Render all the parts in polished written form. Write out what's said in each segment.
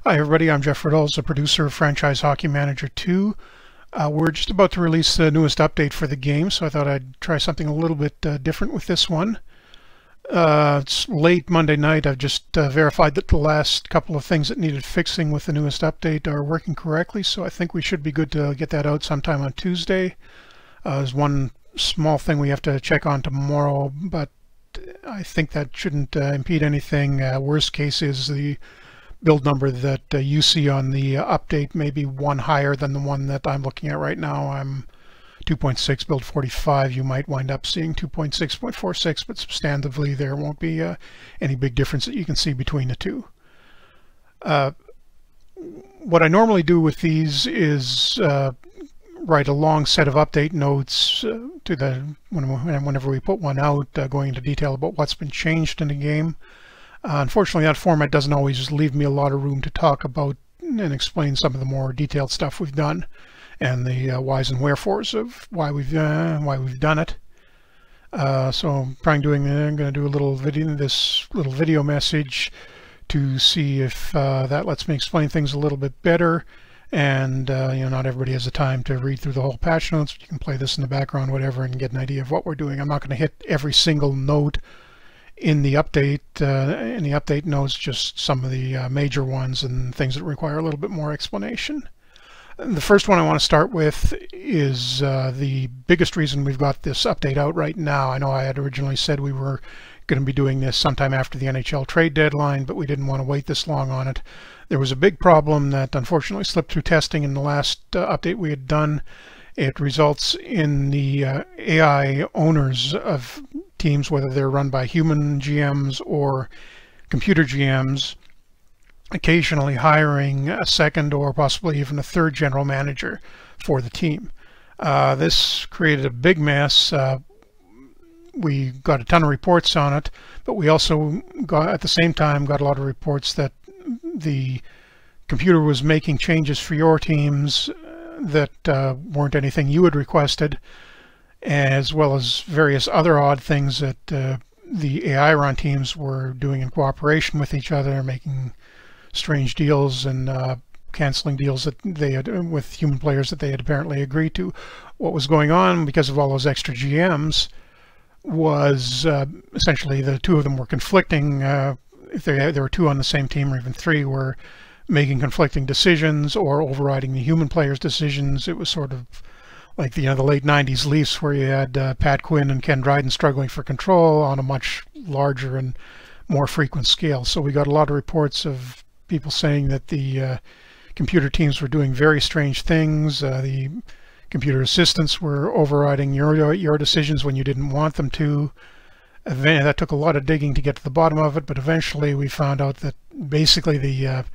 Hi everybody, I'm Jeff Riddles, the producer of Franchise Hockey Manager 2. We're just about to release the newest update for the game, so I thought I'd try something a little bit different with this one. It's late Monday night. I've just verified that the last couple of things that needed fixing with the newest update are working correctly, so I think we should be good to get that out sometime on Tuesday. There's one small thing we have to check on tomorrow, but I think that shouldn't impede anything. Worst case is the build number that you see on the update may be one higher than the one that I'm looking at right now. I'm 2.6 build 45. You might wind up seeing 2.6.46, but substantively there won't be any big difference that you can see between the two. What I normally do with these is write a long set of update notes whenever we put one out, going into detail about what's been changed in the game. Unfortunately, that format doesn't always just leave me a lot of room to talk about and explain some of the more detailed stuff we've done and the whys and wherefores of why we've done it. So I'm going to do a little video, this little video message to see if that lets me explain things a little bit better. And not everybody has the time to read through the whole patch notes. You can play this in the background, whatever, and get an idea of what we're doing. I'm not going to hit every single note in the update notes, just some of the major ones and things that require a little bit more explanation. The first one I want to start with is the biggest reason we've got this update out right now. I know I had originally said we were going to be doing this sometime after the NHL trade deadline, but we didn't want to wait this long on it. There was a big problem that unfortunately slipped through testing in the last update we had done. It results in the AI owners of teams, whether they're run by human GMs or computer GMs, occasionally hiring a second or possibly even a third general manager for the team. This created a big mess. We got a ton of reports on it, but we also at the same time got a lot of reports that the computer was making changes for your teams that weren't anything you had requested, as well as various other odd things that the AI run teams were doing in cooperation with each other, making strange deals and canceling deals that they had with human players that they had apparently agreed to. What was going on because of all those extra GMs was essentially the two of them were conflicting. If there were two on the same team, or even three, were making conflicting decisions or overriding the human players' decisions. It was sort of like the late 90s Leafs, where you had Pat Quinn and Ken Dryden struggling for control on a much larger and more frequent scale. So we got a lot of reports of people saying that the computer teams were doing very strange things. The computer assistants were overriding your decisions when you didn't want them to. That took a lot of digging to get to the bottom of it, but eventually we found out that basically the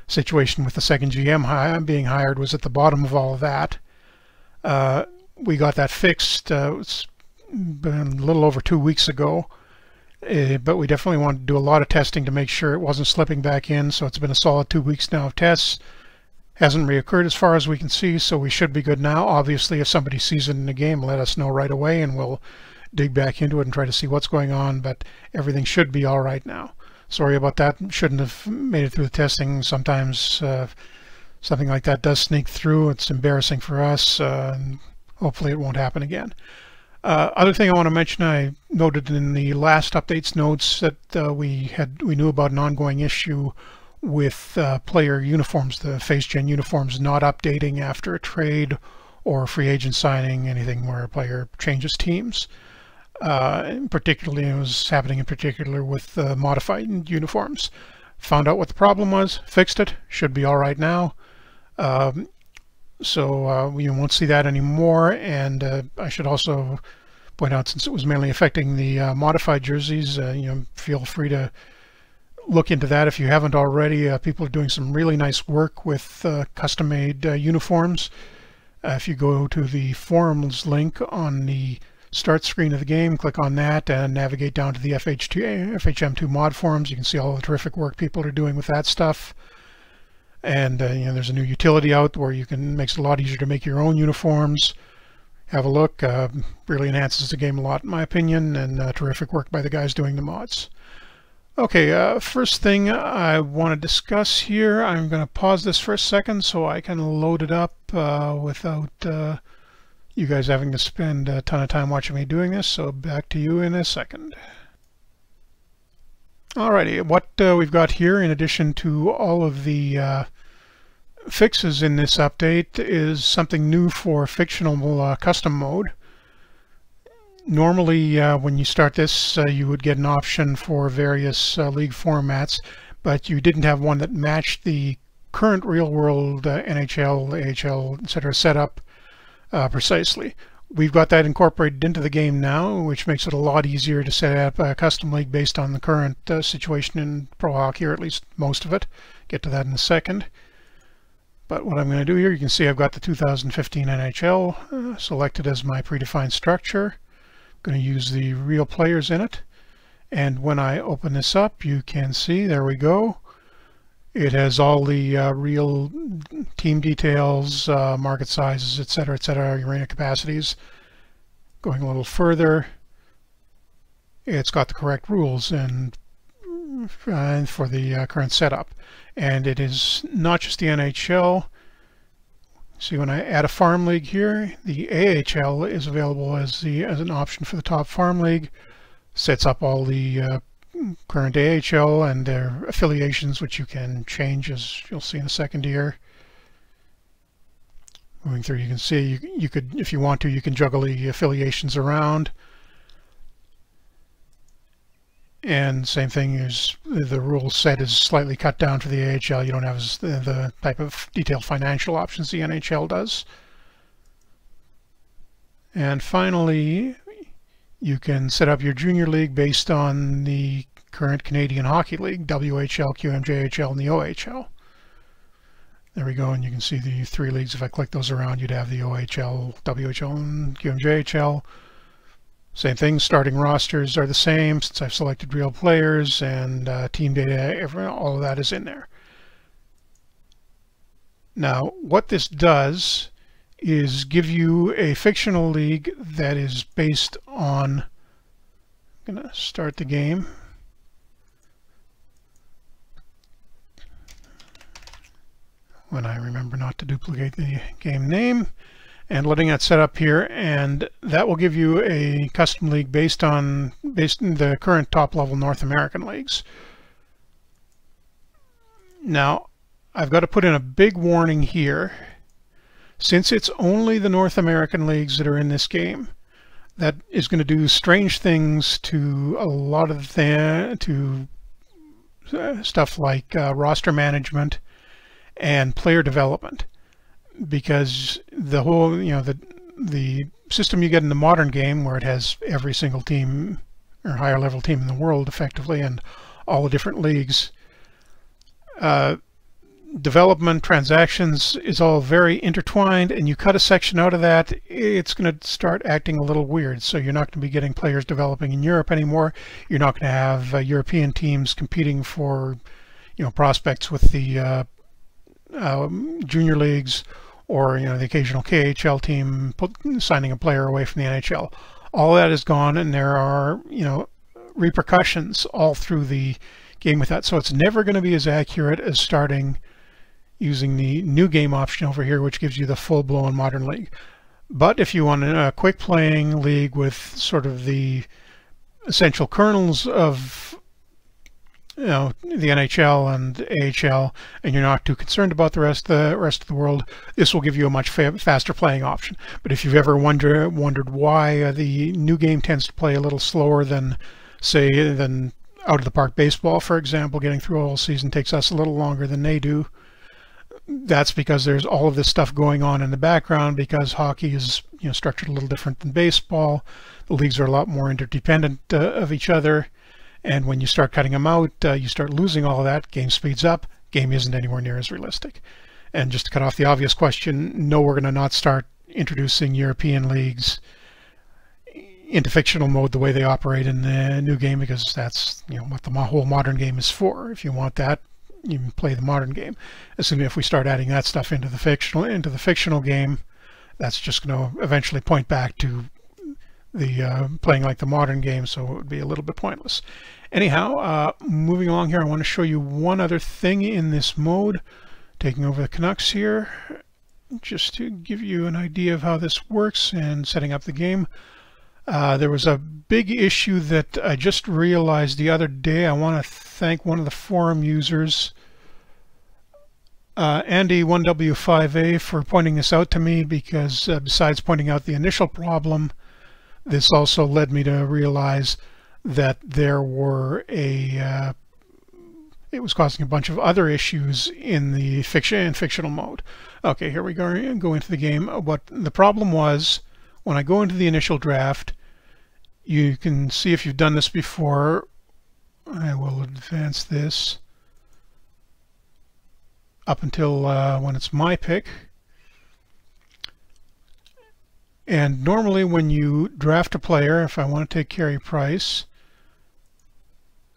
situation with the second GM being hired was at the bottom of all of that. We got that fixed. It's been a little over 2 weeks ago, but we definitely wanted to do a lot of testing to make sure it wasn't slipping back in. So it's been a solid 2 weeks now of tests. Hasn't reoccurred as far as we can see, so we should be good now. Obviously, if somebody sees it in the game, let us know right away, and we'll dig back into it and try to see what's going on, but everything should be all right now. Sorry about that. Shouldn't have made it through the testing. Sometimes something like that does sneak through. It's embarrassing for us, and hopefully it won't happen again. Other thing I want to mention, I noted in the last updates notes that we knew about an ongoing issue with player uniforms, the FHM uniforms not updating after a trade or a free agent signing, anything where a player changes teams. Particularly, it was happening in particular with modified uniforms. Found out what the problem was, fixed it, should be all right now. So we won't see that anymore. And I should also point out, since it was mainly affecting the modified jerseys, feel free to look into that if you haven't already. People are doing some really nice work with custom-made uniforms. If you go to the forums link on the start screen of the game, click on that and navigate down to the FHM2 mod forums. You can see all the terrific work people are doing with that stuff. And there's a new utility out where makes it a lot easier to make your own uniforms. Have a look. Really enhances the game a lot, in my opinion, and terrific work by the guys doing the mods. Okay, first thing I want to discuss here, I'm going to pause this for a second so I can load it up without you guys having to spend a ton of time watching me doing this. So back to you in a second. Alrighty, what we've got here, in addition to all of the fixes in this update, is something new for fictional custom mode. Normally, when you start this, you would get an option for various league formats, but you didn't have one that matched the current real-world NHL, AHL, etc. setup precisely. We've got that incorporated into the game now, which makes it a lot easier to set up a custom league based on the current situation in pro hockey, or at least most of it. Get to that in a second. But what I'm going to do here, you can see I've got the 2015 NHL selected as my predefined structure. Going to use the real players in it, and when I open this up, you can see, there we go, it has all the real team details, market sizes, etc., arena capacities. Going a little further, it's got the correct rules and for the current setup, and it is not just the NHL. See, when I add a farm league here, the AHL is available as an option for the top farm league. Sets up all the current AHL and their affiliations, which you can change, as you'll see in a second here. Moving through, you can see you could, if you want to, you can juggle the affiliations around. And same thing is the rule set is slightly cut down for the AHL. You don't have the type of detailed financial options the NHL does. And finally, you can set up your junior league based on the current Canadian Hockey League, WHL, QMJHL, and the OHL. There we go, and you can see the three leagues. If I click those around, you'd have the OHL, WHL, and QMJHL. Same thing, starting rosters are the same since I've selected real players, and team data, all of that is in there. Now, what this does is give you a fictional league that is based on, I'm going to start the game. When I remember not to duplicate the game name. And letting that set up here, and that will give you a custom league based in the current top level North American leagues. Now, I've got to put in a big warning here. Since it's only the North American leagues that are in this game, that is going to do strange things to a lot of stuff like roster management and player development. Because the whole, the system you get in the modern game, where it has every single team or higher level team in the world effectively, and all the different leagues, development, transactions is all very intertwined, and you cut a section out of that, it's going to start acting a little weird. So you're not going to be getting players developing in Europe anymore. You're not going to have European teams competing for, prospects with the junior leagues, or the occasional KHL team signing a player away from the NHL. All that is gone, and there are repercussions all through the game with that. So it's never going to be as accurate as starting using the new game option over here, which gives you the full-blown modern league. But if you want a quick playing league with sort of the essential kernels of the NHL and AHL, and you're not too concerned about the rest of the world, this will give you a much faster playing option. But if you've ever wondered why the new game tends to play a little slower than, say, out of the park baseball, for example, getting through a whole season takes us a little longer than they do, that's because there's all of this stuff going on in the background, because hockey is structured a little different than baseball. The leagues are a lot more interdependent of each other. And when you start cutting them out, you start losing all of that. Game speeds up. Game isn't anywhere near as realistic. And just to cut off the obvious question, no, we're going to not start introducing European leagues into fictional mode the way they operate in the new game, because that's what the whole modern game is for. If you want that, you can play the modern game. Assuming if we start adding that stuff into the fictional game, that's just going to eventually point back to playing like the modern game, so it would be a little bit pointless. Anyhow, moving along here, I want to show you one other thing in this mode. Taking over the Canucks here, just to give you an idea of how this works and setting up the game. There was a big issue that I just realized the other day. I want to thank one of the forum users, Andy1W5A, for pointing this out to me, because besides pointing out the initial problem, this also led me to realize that there were it was causing a bunch of other issues in the fictional mode. Okay, here we go into the game. What the problem was, when I go into the initial draft, you can see if you've done this before. I will advance this up until when it's my pick. And normally when you draft a player, if I want to take Carey Price,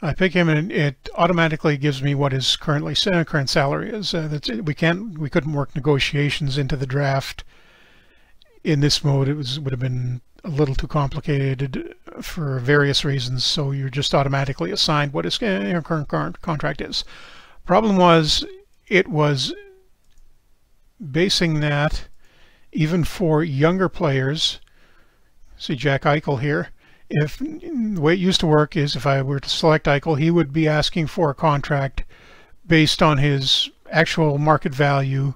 I pick him and it automatically gives me what his current salary is. We couldn't work negotiations into the draft. In this mode, it would have been a little too complicated for various reasons, so you're just automatically assigned what his current contract is. Problem was, it was basing that even for younger players. See Jack Eichel here. If the way it used to work is, if I were to select Eichel, he would be asking for a contract based on his actual market value.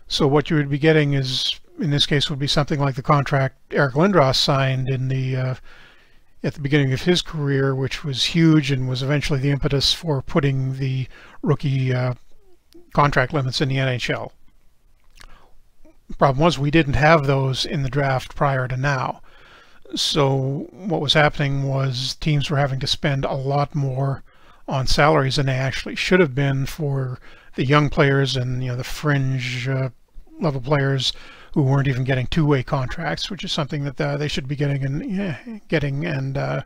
So what you would be getting is, in this case, would be something like the contract Eric Lindros signed in the at the beginning of his career, which was huge and was eventually the impetus for putting the rookie contract limits in the NHL. Problem was, we didn't have those in the draft prior to now. So what was happening was teams were having to spend a lot more on salaries than they actually should have been for the young players and the fringe level players who weren't even getting two-way contracts, which is something that they should be getting and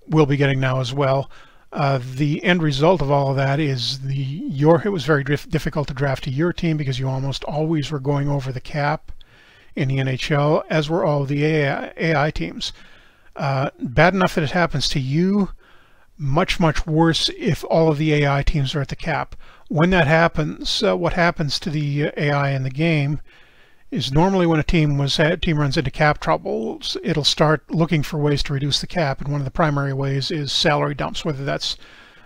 will be getting now as well. The end result of all of that is it was very difficult to draft to your team, because you almost always were going over the cap in the NHL, as were all the AI teams. Bad enough that it happens to you, much worse if all of the AI teams are at the cap. When that happens, what happens to the AI in the game is, normally when a team runs into cap troubles, it'll start looking for ways to reduce the cap, and one of the primary ways is salary dumps, whether that's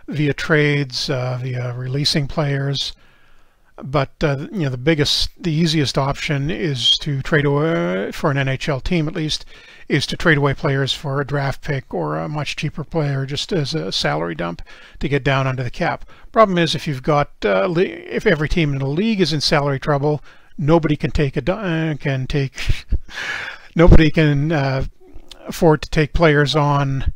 via trades, via releasing players. But the easiest option is to trade away, for an NHL team at least, is to trade away players for a draft pick or a much cheaper player, just as a salary dump to get down under the cap. Problem is, if you've got if every team in the league is in salary trouble, nobody can nobody can afford to take players on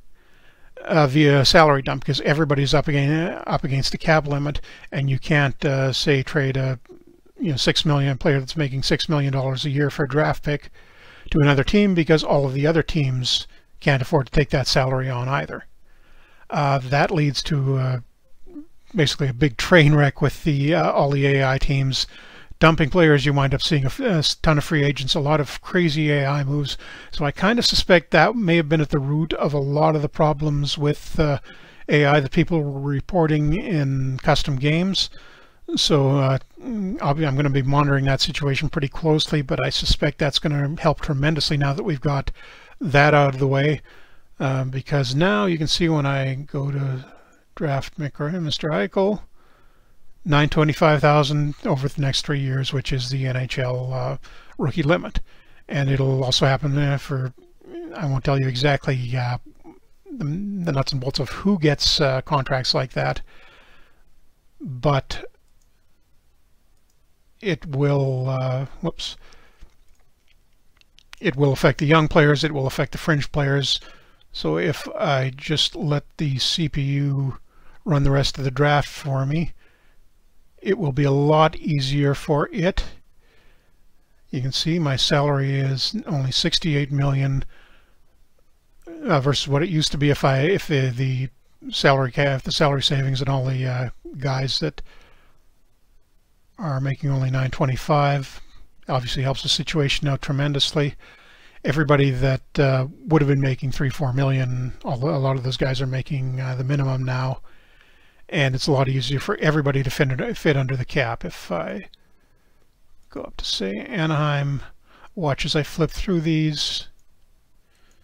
via salary dump, because everybody's up against the cap limit, and you can't say trade a $6 million player that's making $6 million a year for a draft pick to another team, because all of the other teams can't afford to take that salary on either. That leads to basically a big train wreck with all the AI teams dumping players. You wind up seeing a ton of free agents, a lot of crazy AI moves. So I kind of suspect that may have been at the root of a lot of the problems with AI that people were reporting in custom games. So I'm going to be monitoring that situation pretty closely, but I suspect that's going to help tremendously now that we've got that out of the way, because now you can see when I go to draft Mr. Eichel, $925,000 over the next 3 years, which is the NHL rookie limit. And it'll also happen for, I won't tell you exactly the nuts and bolts of who gets contracts like that, but it will, it will affect the young players, it will affect the fringe players. So if I just let the CPU run the rest of the draft for me, it will be a lot easier for it. You can see my salary is only $68 million versus what it used to be if the salary cap, the salary savings, and all the guys that are making only $925 obviously helps the situation out tremendously. everybody that would have been making 3-4 million, a lot of those guys are making the minimum now, and it's a lot easier for everybody to fit under the cap. If I go up to, say, Anaheim, watch as I flip through these: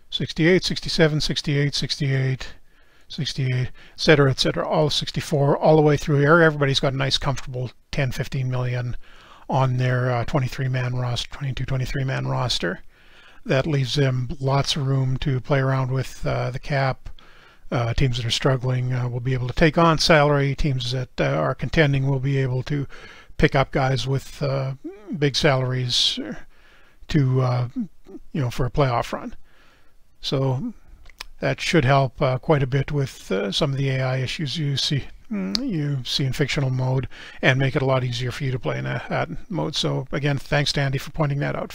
68, 67, 68, 68, 68, etc., etc., all 64, all the way through here. Everybody's got a nice, comfortable 10, 15 million on their 23-man roster, 22, 23-man roster. That leaves them lots of room to play around with the cap. Teams that are struggling will be able to take on salary. Teams that are contending will be able to pick up guys with big salaries to, for a playoff run. So that should help quite a bit with some of the AI issues you see in fictional mode, and make it a lot easier for you to play in that mode. So again, thanks to Andy for pointing that out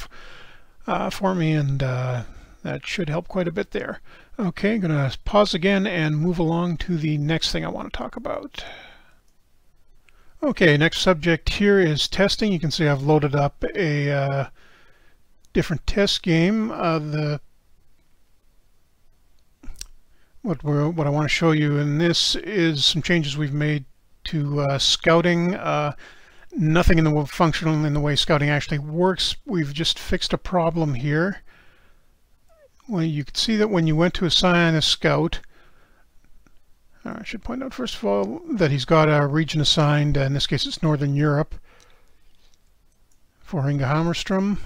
for me, and that should help quite a bit there. Okay, I'm going to pause again and move along to the next thing I want to talk about. Okay, next subject here is testing. You can see I've loaded up a different test game. What I want to show you in this is some changes we've made to scouting. Nothing in the functional in the way scouting actually works. We've just fixed a problem here. Well, you can see that when you went to assign a scout, I should point out first of all that he's got a region assigned. In this case, it's Northern Europe for Inga Hammerstrom.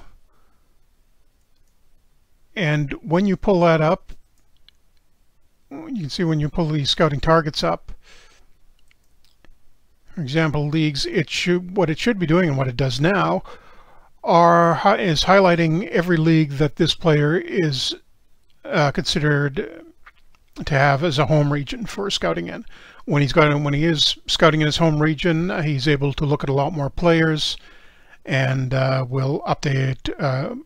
And when you pull that up, you can see when you pull these scouting targets up, for example, leagues, what it should be doing, and what it does now, is highlighting every league that this player is considered to have as a home region for scouting in. When he is scouting in his home region, he's able to look at a lot more players, and will update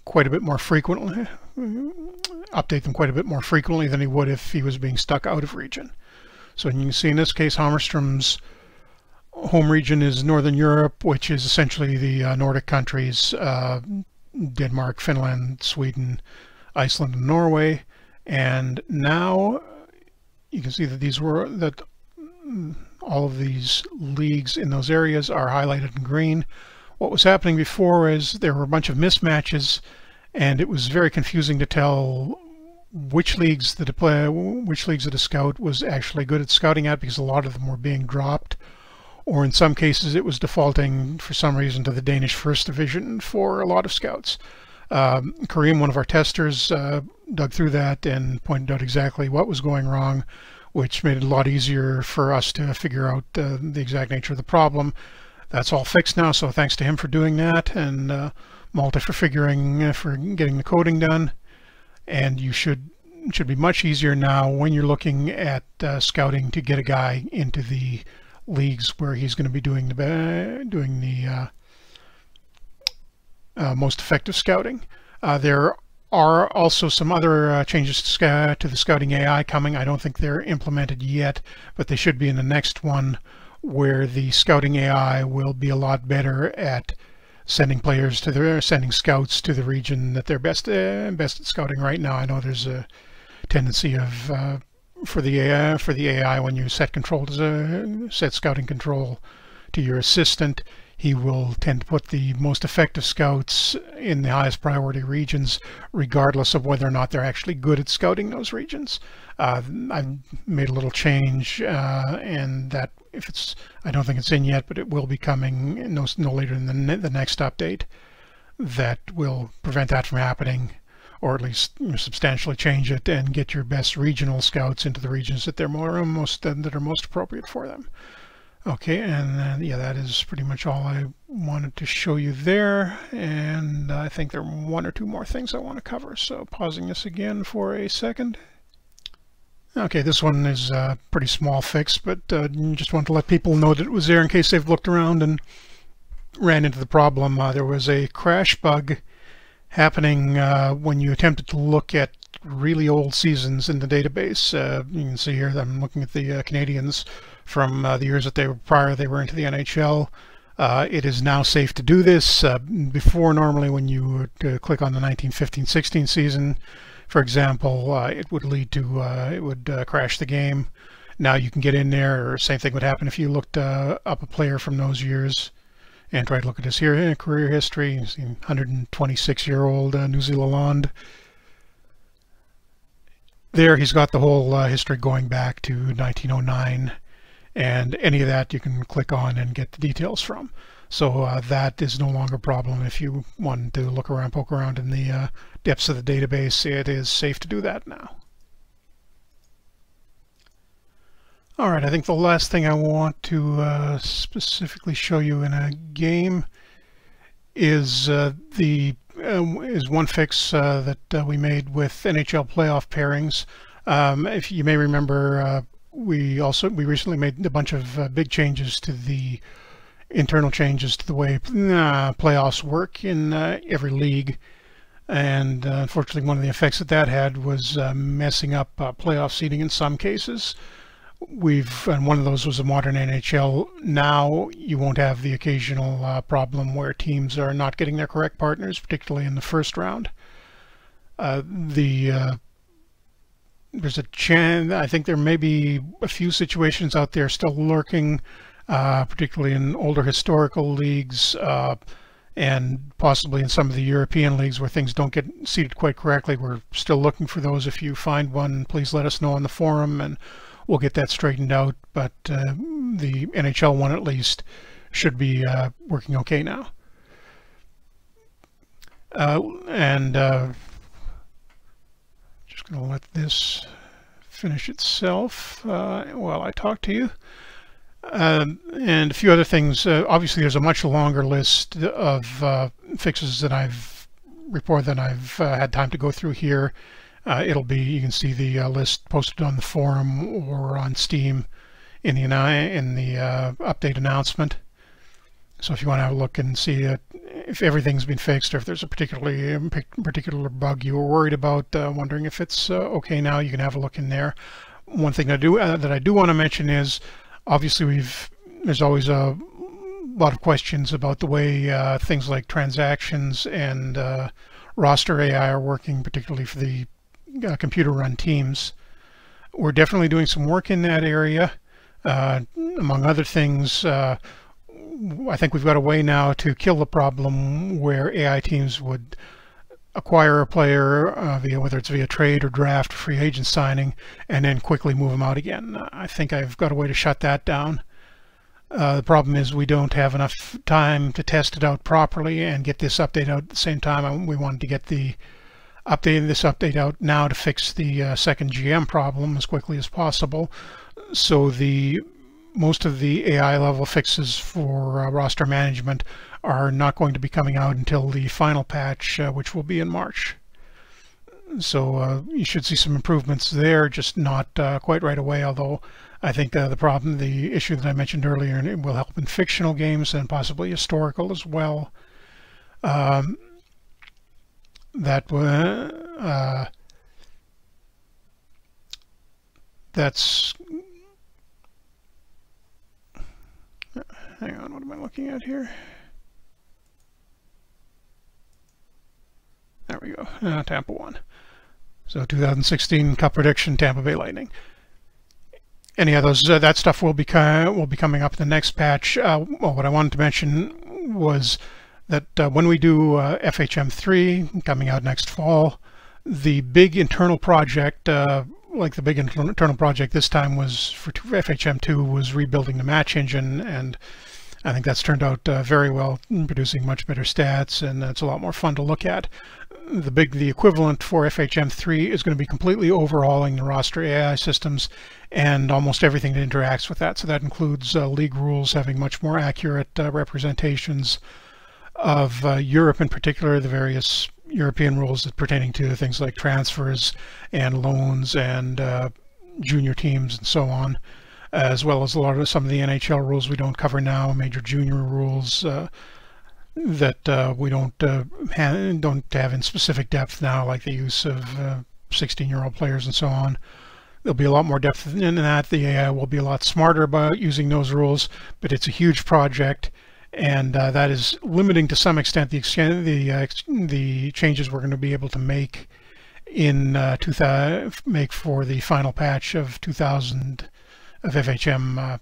quite a bit more frequently. Update them quite a bit more frequently than he would if he was being stuck out of region. So you can see in this case, Hammerstrom's home region is Northern Europe, which is essentially the Nordic countries, Denmark, Finland, Sweden, Iceland, and Norway. And now you can see that all of these leagues in those areas are highlighted in green. What was happening before is there were a bunch of mismatches, and it was very confusing to tell which leagues that a scout was actually good at scouting at, because a lot of them were being dropped, or in some cases it was defaulting for some reason to the Danish First Division for a lot of scouts. Kareem, one of our testers, dug through that and pointed out exactly what was going wrong, which made it a lot easier for us to figure out the exact nature of the problem. That's all fixed now, so thanks to him for doing that, and Malta for getting the coding done. And it should be much easier now when you're looking at scouting to get a guy into the leagues where he's going to be doing the most effective scouting. There are also some other changes to the scouting AI coming. I don't think they're implemented yet, but they should be in the next one, where the scouting AI will be a lot better at sending scouts to the region that they're best at scouting right now. I know there's a tendency of for the AI, when you set scouting control to your assistant, he will tend to put the most effective scouts in the highest priority regions, regardless of whether or not they're actually good at scouting those regions. I've made a little change, and that I don't think it's in yet, but it will be coming no later than the next update, that will prevent that from happening, or at least substantially change it and get your best regional scouts into the regions that are most appropriate for them. Okay, and then, yeah, that is pretty much all I wanted to show you there, and I think there are one or two more things I want to cover, so pausing this again for a second. Okay, this one is a pretty small fix, but just wanted to let people know that it was there in case they've looked around and ran into the problem. There was a crash bug happening when you attempted to look at really old seasons in the database. You can see here that I'm looking at the Canadians from the years that they were into the NHL. It is now safe to do this. Before, normally when you would click on the 1915-16 season, for example, it would lead to crash the game. Now you can get in there, or same thing would happen if you looked up a player from those years and tried to look at his career history. You see 126-year-old New Zealand. There he's got the whole history going back to 1909, and any of that you can click on and get the details from. So that is no longer a problem. If you want to look around, poke around in the depths of the database, it is safe to do that now. All right, I think the last thing I want to specifically show you in a game is one fix that we made with NHL playoff pairings. If you may remember, we recently made a bunch of big changes to the internal changes to the way playoffs work in every league, and unfortunately one of the effects that had was messing up playoff seeding in some cases. And one of those was a modern NHL. Now you won't have the occasional problem where teams are not getting their correct partners, particularly in the first round. There's a chance, I think there may be a few situations out there still lurking, particularly in older historical leagues, and possibly in some of the European leagues where things don't get seeded quite correctly. We're still looking for those. If you find one, please let us know on the forum and we'll get that straightened out. But the NHL one, at least, should be working okay now. Just going to let this finish itself while I talk to you. And a few other things. Obviously, there's a much longer list of fixes that I've reported than I've had time to go through here. You can see the list posted on the forum or on Steam in the update announcement. So if you want to have a look and see if everything's been fixed, or if there's a particular bug you were worried about, wondering if it's okay now, you can have a look in there. One thing that I do want to mention is, obviously there's always a lot of questions about the way things like transactions and roster AI are working, particularly for the computer-run teams. We're definitely doing some work in that area. Among other things, I think we've got a way now to kill the problem where AI teams would acquire a player whether it's via trade or draft, free agent signing, and then quickly move them out again. I think I've got a way to shut that down. The problem is we don't have enough time to test it out properly and get this update out at the same time. We wanted to get this update out now to fix the second GM problem as quickly as possible. So most of the AI level fixes for roster management are not going to be coming out until the final patch, which will be in March. So you should see some improvements there, just not quite right away, although I think the issue that I mentioned earlier, and it will help in fictional games and possibly historical as well. That's hang on, what am I looking at here? There we go, Tampa won. So 2016 Cup prediction, Tampa Bay Lightning. Any of those, that stuff will be coming up in the next patch. Well, what I wanted to mention was that when we do FHM3 coming out next fall, the big internal project, like the big internal project this time was for FHM2, was rebuilding the match engine, and I think that's turned out very well, producing much better stats, and it's a lot more fun to look at. The equivalent for FHM3 is going to be completely overhauling the roster AI systems and almost everything that interacts with that. So that includes league rules having much more accurate representations of Europe, in particular, the various European rules that pertaining to things like transfers and loans and junior teams and so on, as well as some of the NHL rules we don't cover now, major junior rules that we don't have in specific depth now, like the use of 16-year-old players and so on. There'll be a lot more depth in that. The AI will be a lot smarter about using those rules, but it's a huge project, and that is limiting to some extent the changes we're going to be able to make in make for the final patch of 2000 of FHM2,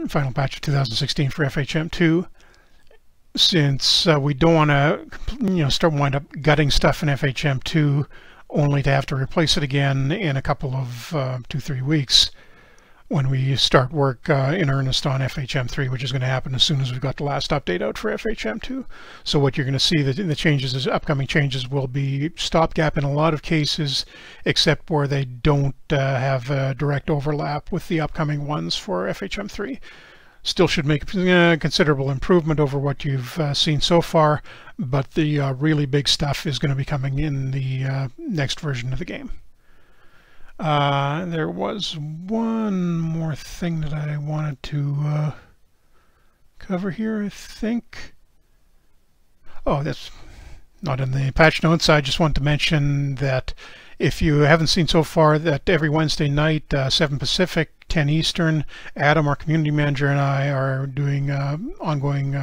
final patch of 2016 for FHM2. Since we don't want to, wind up gutting stuff in FHM2 only to have to replace it again in a couple of 2-3 weeks when we start work in earnest on FHM3, which is going to happen as soon as we've got the last update out for FHM2. So what you're going to see that the changes, upcoming changes, will be stopgap in a lot of cases, except where they don't have a direct overlap with the upcoming ones for FHM3. Still should make considerable improvement over what you've seen so far, but the really big stuff is going to be coming in the next version of the game. There was one more thing that I wanted to cover here, I think. Oh, that's not in the patch notes. I just want to mention that if you haven't seen so far, that every Wednesday night, 7 Pacific, 10 Eastern, Adam, our community manager, and I are doing ongoing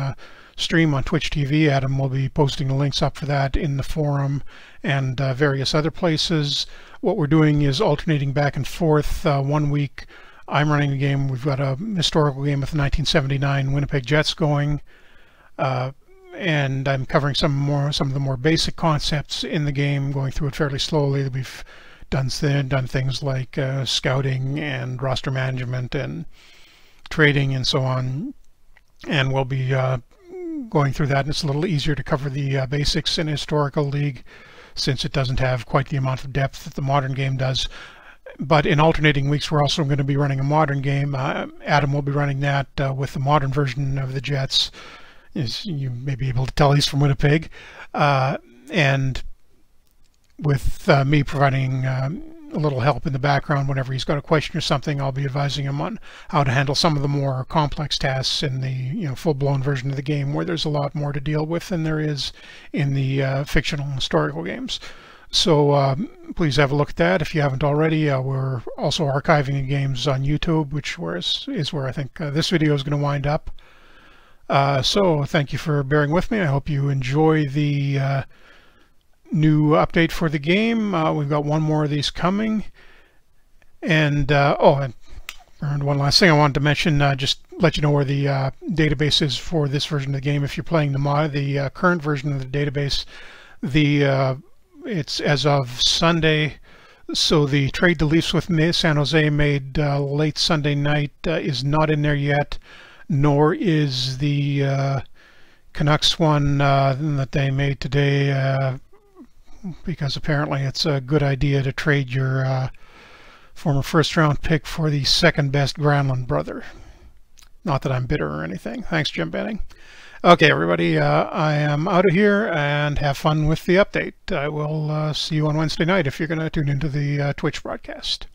stream on Twitch TV. Adam will be posting the links up for that in the forum and various other places. What we're doing is alternating back and forth. 1 week I'm running a game. We've got a historical game with the 1979 Winnipeg Jets going, and I'm covering some of the more basic concepts in the game, going through it fairly slowly. We've done things like scouting and roster management and trading and so on, and we'll be going through that. And it's a little easier to cover the basics in Historical League, since it doesn't have quite the amount of depth that the modern game does. But in alternating weeks, we're also going to be running a modern game. Adam will be running that with the modern version of the Jets. As you may be able to tell, he's from Winnipeg, and with me providing a little help in the background whenever he's got a question or something. I'll be advising him on how to handle some of the more complex tasks in the full-blown version of the game, where there's a lot more to deal with than there is in the fictional and historical games. So please have a look at that if you haven't already. We're also archiving the games on YouTube, which is where I think this video is going to wind up. So thank you for bearing with me. I hope you enjoy the new update for the game. We've got one more of these coming, and and one last thing I wanted to mention, just let you know where the database is for this version of the game. If you're playing the current version of the database, it's as of Sunday, so the trade to Leafs with San Jose made late Sunday night is not in there yet, nor is the Canucks one that they made today, because apparently it's a good idea to trade your former first-round pick for the second-best Granlund brother. Not that I'm bitter or anything. Thanks, Jim Benning. Okay, everybody, I am out of here, and have fun with the update. I will see you on Wednesday night if you're going to tune into the Twitch broadcast.